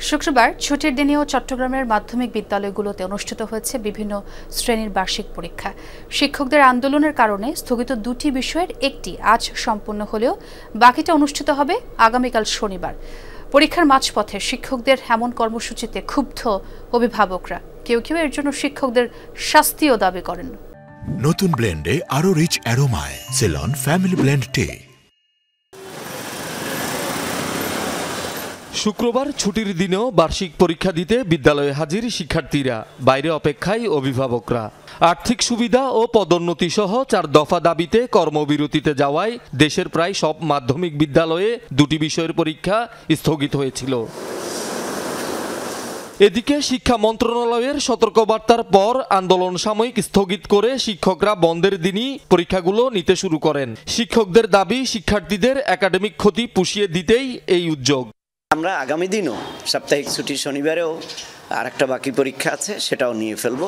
শুক্রবার ছুটির দিনেও চট্টগ্রামের মাধ্যমিক বিদ্যালয়গুলোতে অনুষ্ঠিত হয়েছে বিভিন্ন শ্রেণীর বার্ষিক পরীক্ষা। শিক্ষকদের আন্দোলনের কারণে স্থগিত দুটি বিষয়ের একটি আজ সম্পন্ন হলেও বাকিটা অনুষ্ঠিত হবে আগামীকাল শনিবার। পরীক্ষার মাঝপথে শিক্ষকদের এমন কর্মসূচিতে ক্ষুব্ধ অভিভাবকরা কেউ কেউ এর জন্য শিক্ষকদের শাস্তিও দাবি করেন। নতুন ব্লেন্ডে আরো রিচ অ্যারোমায় সেলন ফ্যামিলি ব্লেন্ড টে। শুক্রবার ছুটির দিনেও বার্ষিক পরীক্ষা দিতে বিদ্যালয়ে হাজির শিক্ষার্থীরা, বাইরে অপেক্ষায় অভিভাবকরা। আর্থিক সুবিধা ও পদোন্নতি সহ 4 দফা দাবিতে কর্মবিরতিতে যাওয়ায় দেশের প্রায় সব মাধ্যমিক বিদ্যালয়ে দুটি বিষয়ের পরীক্ষা স্থগিত হয়েছিল। এদিকে শিক্ষা মন্ত্রণালয়ের সতর্কবার্তার পর আন্দোলন সাময়িক স্থগিত করে শিক্ষকরা বন্ধের দিনই পরীক্ষাগুলো নিতে শুরু করেন। শিক্ষকদের দাবি, শিক্ষার্থীদের একাডেমিক ক্ষতি পুষিয়ে দিতেই এই উদ্যোগ। আমরা আগামী দিনও সাপ্তাহিক ছুটি শনিবারেও আরেকটা বাকি পরীক্ষা আছে, সেটাও নিয়ে ফেলবো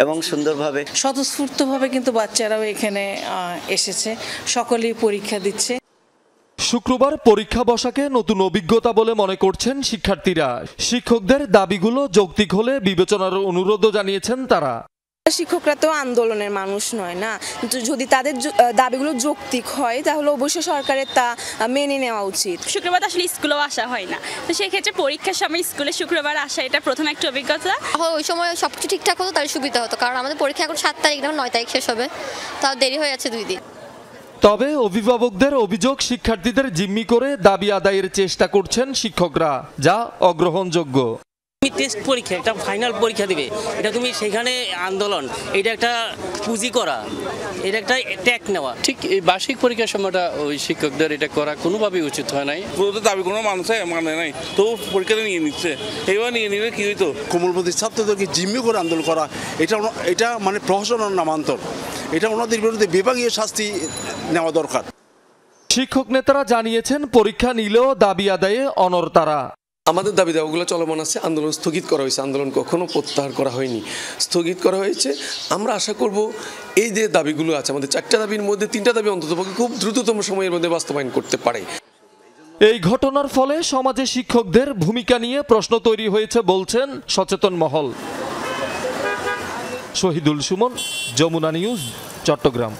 এবং সুন্দরভাবে স্বতঃস্ফূর্তভাবে কিন্তু বাচ্চারাও এখানে এসেছে, সকলেই পরীক্ষা দিচ্ছে। শুক্রবার পরীক্ষা বসাকে নতুন অভিজ্ঞতা বলে মনে করছেন শিক্ষার্থীরা। শিক্ষকদের দাবিগুলো যৌক্তিক হলে বিবেচনার অনুরোধও জানিয়েছেন তারা। শিক্ষকরা তো আন্দোলনের মানুষ নয় না, যদি তাদের দাবিগুলো যৌক্তিক হয় তাহলে অবশ্যই সরকারের তা মেনে নেওয়া উচিত। শুক্রবার আসলে স্কুলেও আসা হয় না, তো সেই ক্ষেত্রে পরীক্ষার সময় স্কুলে শুক্রবার আসা এটা প্রথম একটা অভিজ্ঞতা। ওই সময় সবকিছু ঠিকঠাক হতো তাহলে সুবিধা হতো, কারণ আমাদের পরীক্ষা এখন 7 তারিখ না 9 তারিখ শেষ হবে, তাও দেরি হয়ে যাচ্ছে 2 দিন। তবে অভিভাবকদের অভিযোগ, শিক্ষার্থীদের জিম্মি করে দাবি আদায়ের চেষ্টা করছেন শিক্ষকরা, যা অগ্রহণযোগ্য। টেস্ট পরীক্ষা, একটা ফাইনাল পরীক্ষা দিবে, এটা তুমি সেখানে আন্দোলন, এটা একটা পুঁজি করা, এটা একটা ট্যাগ নেওয়া। ঠিক এই বার্ষিক পরীক্ষার সময়টা ওই শিক্ষকদের এটা করা কোনোভাবেই উচিত হয় নাই। পুরো দাবি কোনো মানুষে মানে নাই, তো পরীক্ষাটা নিয়ে নিচ্ছে, এবার নিয়ে নিলে কি হইতো? কোমলপতি ছাত্রদেরকে জিম্মি করে আন্দোলন করা, এটা মানে প্রহসনের নামান্তর। এটা ওনাদের বিরুদ্ধে বিভাগীয় শাস্তি নেওয়া দরকার। শিক্ষক নেতারা জানিয়েছেন, পরীক্ষা নিলেও দাবি আদায়ে অনড় তারা। আমাদের দাবি দাওয়াগুলো চলমান আছে, আন্দোলন স্থগিত করা হয়েছে, আন্দোলন কখনো প্রত্যাহার করা হয়নি, স্থগিত করা হয়েছে। আমরা আশা করব এই যে দাবিগুলো আছে, আমাদের 4টা দাবির মধ্যে 3টা দাবি অন্ততপক্ষে খুব দ্রুততম সময়ের মধ্যে বাস্তবায়ন করতে পারে। এই ঘটনার ফলে সমাজে শিক্ষকদের ভূমিকা নিয়ে প্রশ্ন তৈরি হয়েছে বলছেন সচেতন মহল। শহীদুল সুমন, যমুনা নিউজ, চট্টগ্রাম।